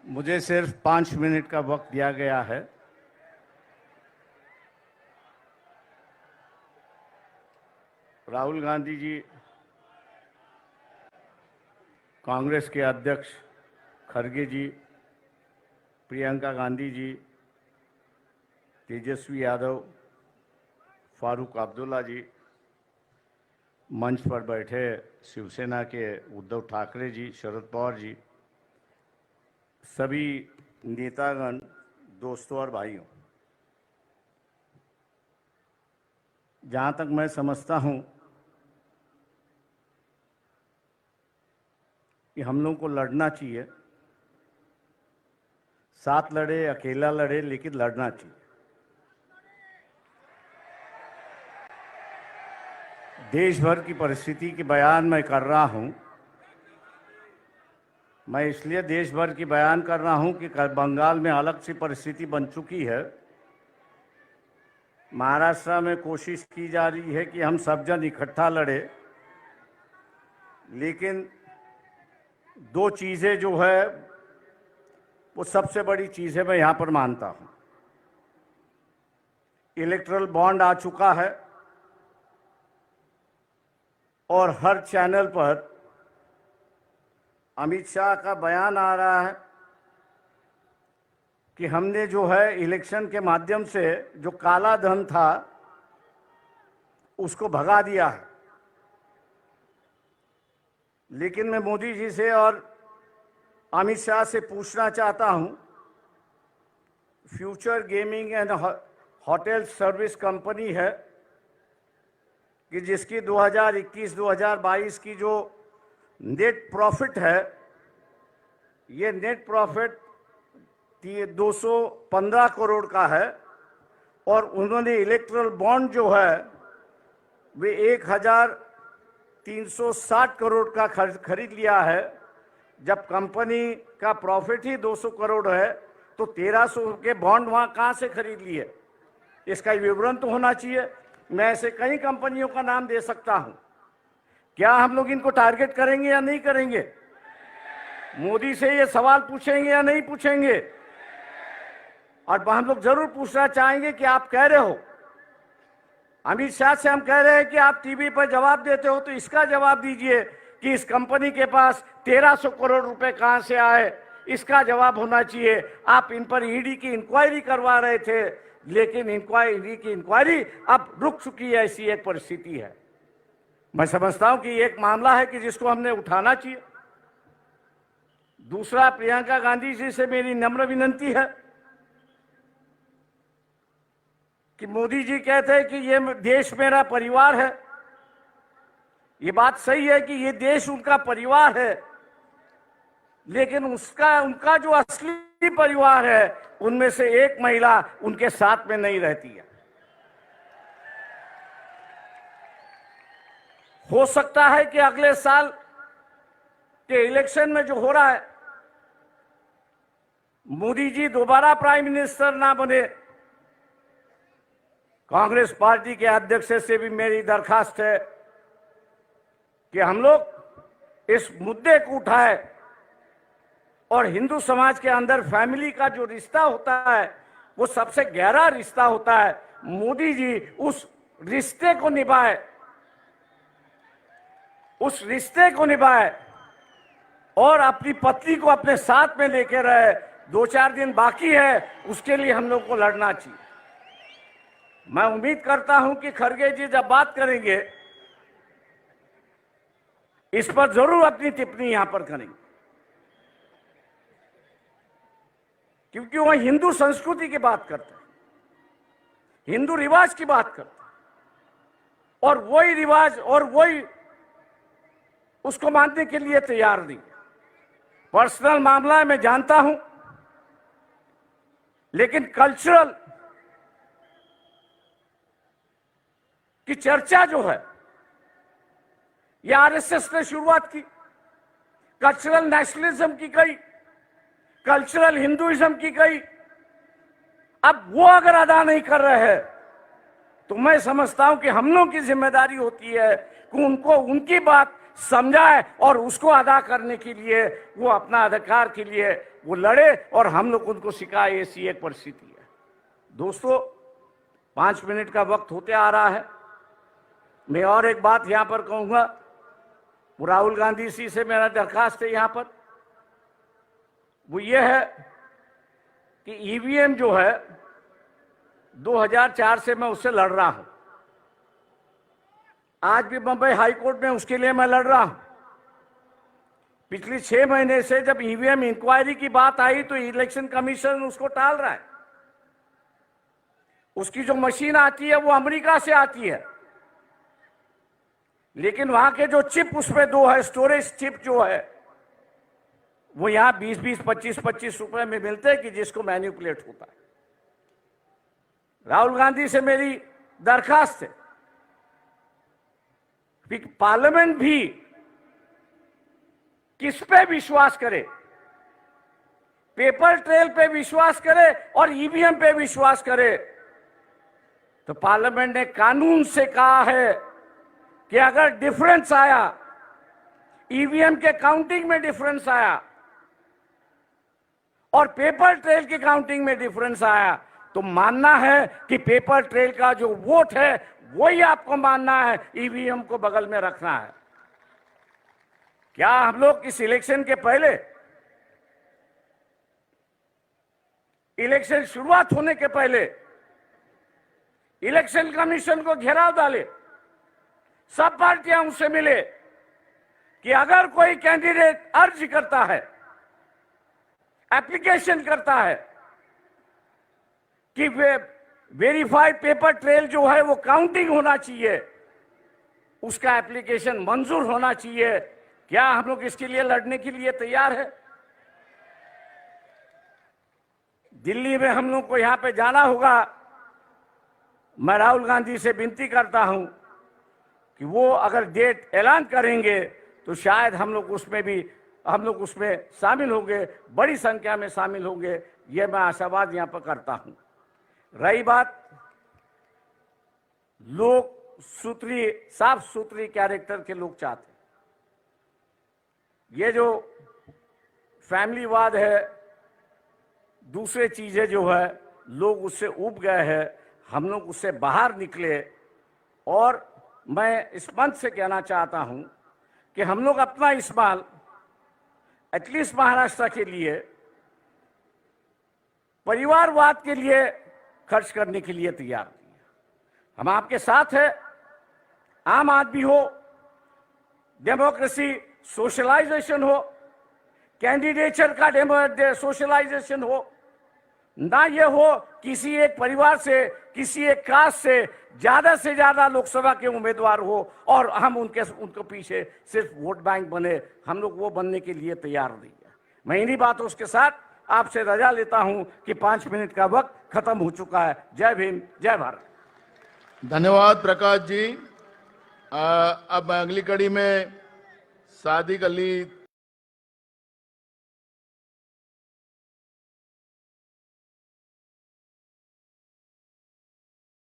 मुझे सिर्फ 5 मिनट का वक्त दिया गया है। राहुल गांधी जी, कांग्रेस के अध्यक्ष खड़गे जी, प्रियंका गांधी जी, तेजस्वी यादव, फारूक अब्दुल्ला जी, मंच पर बैठे शिवसेना के उद्धव ठाकरे जी, शरद पवार जी, सभी नेतागण, दोस्तों और भाइयों, जहाँ तक मैं समझता हूँ कि हम लोगों को लड़ना चाहिए। साथ लड़े, अकेला लड़े, लेकिन लड़ना चाहिए। देश भर की परिस्थिति की बयान मैं कर रहा हूँ। मैं इसलिए देश भर की बयान कर रहा हूँ कि बंगाल में अलग सी परिस्थिति बन चुकी है। महाराष्ट्र में कोशिश की जा रही है कि हम सब जन इकट्ठा लड़े, लेकिन दो चीज़ें जो है वो सबसे बड़ी चीज़ है, मैं यहाँ पर मानता हूँ। इलेक्टरल बॉन्ड आ चुका है और हर चैनल पर अमित शाह का बयान आ रहा है कि हमने जो है इलेक्शन के माध्यम से जो काला धन था उसको भगा दिया है। लेकिन मैं मोदी जी से और अमित शाह से पूछना चाहता हूं, future gaming and hotel service company है कि जिसकी 2021-2022 की जो नेट प्रॉफिट है, ये नेट प्रॉफिट 215 करोड़ का है और उन्होंने इलेक्ट्रल बॉन्ड जो है वे 1360 करोड़ का खरीद लिया है। जब कंपनी का प्रॉफिट ही 200 करोड़ है तो 1300 के बॉन्ड वहाँ कहाँ से खरीद लिए? इसका विवरण तो होना चाहिए। मैं ऐसे कई कंपनियों का नाम दे सकता हूँ। क्या हम लोग इनको टारगेट करेंगे या नहीं करेंगे? मोदी से ये सवाल पूछेंगे या नहीं पूछेंगे? और हम लोग जरूर पूछना चाहेंगे कि आप कह रहे हो, अमित शाह से हम कह रहे हैं कि आप टीवी पर जवाब देते हो, तो इसका जवाब दीजिए कि इस कंपनी के पास 1300 करोड़ रुपए कहां से आए, इसका जवाब होना चाहिए। आप इन पर ईडी की इंक्वायरी करवा रहे थे, लेकिन ईडी की इंक्वायरी अब रुक चुकी है। ऐसी एक परिस्थिति है। मैं समझता हूं कि एक मामला है कि जिसको हमने उठाना चाहिए। दूसरा, प्रियंका गांधी जी से मेरी नम्र विनती है कि मोदी जी कहते हैं कि ये देश मेरा परिवार है। ये बात सही है कि ये देश उनका परिवार है, लेकिन उनका जो असली परिवार है उनमें से एक महिला उनके साथ में नहीं रहती है। हो सकता है कि अगले साल के इलेक्शन में जो हो रहा है, मोदी जी दोबारा प्राइम मिनिस्टर ना बने। कांग्रेस पार्टी के अध्यक्ष से भी मेरी दरखास्त है कि हम लोग इस मुद्दे को उठाए और हिंदू समाज के अंदर फैमिली का जो रिश्ता होता है वो सबसे गहरा रिश्ता होता है। मोदी जी उस रिश्ते को निभाए, उस रिश्ते को निभाए और अपनी पत्नी को अपने साथ में लेके रहे। 2-4 दिन बाकी है, उसके लिए हम लोग को लड़ना चाहिए। मैं उम्मीद करता हूं कि खड़गे जी जब बात करेंगे इस पर जरूर अपनी टिप्पणी यहां पर करेंगे, क्योंकि वह हिंदू संस्कृति की बात करते हैं, हिंदू रिवाज की बात करते हैं और वही रिवाज और वही उसको मानने के लिए तैयार नहीं। पर्सनल मामला है, मैं जानता हूं, लेकिन कल्चरल की चर्चा जो है ये आरएसएस ने शुरुआत की, कल्चरल नेशनलिज्म की गई, कल्चरल हिंदुइज्म की गई। अब वो अगर अदा नहीं कर रहे हैं तो मैं समझता हूं कि हम लोगों की जिम्मेदारी होती है कि उनको उनकी बात समझा है और उसको अदा करने के लिए वो अपना अधिकार के लिए वो लड़े और हम लोग उनको सिखाए। ऐसी एक परिस्थिति है। दोस्तों, 5 मिनट का वक्त होते आ रहा है। मैं और एक बात यहां पर कहूंगा। राहुल गांधी जी से मेरा दरखास्त है यहां पर, वो ये है कि ईवीएम जो है 2004 से मैं उससे लड़ रहा हूं। आज भी बंबई हाई कोर्ट में उसके लिए मैं लड़ रहा हूं। पिछले 6 महीने से जब ईवीएम इंक्वायरी की बात आई तो इलेक्शन कमीशन उसको टाल रहा है। उसकी जो मशीन आती है वो अमेरिका से आती है, लेकिन वहां के जो चिप उसमें 2 है, स्टोरेज चिप जो है, वो यहां 20-20, 25-25 रुपए में मिलते हैं कि जिसको मैनिपुलेट होता है। राहुल गांधी से मेरी दरखास्त है कि पार्लियामेंट भी किस पे विश्वास करे, पेपर ट्रेल पे विश्वास करे और ईवीएम पे विश्वास करे। तो पार्लियामेंट ने कानून से कहा है कि अगर डिफरेंस आया, ईवीएम के काउंटिंग में डिफरेंस आया और पेपर ट्रेल की काउंटिंग में डिफरेंस आया, तो मानना है कि पेपर ट्रेल का जो वोट है वही आपको मानना है, ईवीएम को बगल में रखना है। क्या हम लोग इस इलेक्शन के पहले, इलेक्शन शुरुआत होने के पहले इलेक्शन कमीशन को घेराव डाले, सब पार्टियां उससे मिले कि अगर कोई कैंडिडेट अर्ज करता है, एप्लीकेशन करता है कि वेरीफाइड पेपर ट्रेल जो है वो काउंटिंग होना चाहिए, उसका एप्लीकेशन मंजूर होना चाहिए। क्या हम लोग इसके लिए लड़ने के लिए तैयार है? दिल्ली में हम लोग को यहां पे जाना होगा। मैं राहुल गांधी से विनती करता हूं कि वो अगर डेट ऐलान करेंगे तो शायद हम लोग उसमें शामिल होंगे, बड़ी संख्या में शामिल होंगे, ये मैं आशावाद यहां पर करता हूं। रही बात लोग साफ सुथरी कैरेक्टर के लोग चाहते हैं। ये जो फैमिलीवाद है, दूसरे चीजें जो है, लोग उससे ऊब गए हैं। हम लोग उससे बाहर निकले और मैं इस मंच से कहना चाहता हूं कि हम लोग अपना इस्तेमाल एटलीस्ट महाराष्ट्र के लिए परिवारवाद के लिए खर्च करने के लिए तैयार हैं। हम आपके साथ हैं। आम आदमी हो, डेमोक्रेसी सोशलाइजेशन हो, कैंडिडेचर का सोशलाइजेशन हो, ना ये हो किसी एक परिवार से, किसी एक कास्ट से ज्यादा लोकसभा के उम्मीदवार हो और हम उनको पीछे सिर्फ वोट बैंक बने। हम लोग वो बनने के लिए तैयार नहीं है। मैं इन्हीं बातों के साथ आपसे रजा लेता हूं कि 5 मिनट का वक्त खत्म हो चुका है। जय भीम, जय भारत। धन्यवाद प्रकाश जी। अब अगली कड़ी में सादिक अली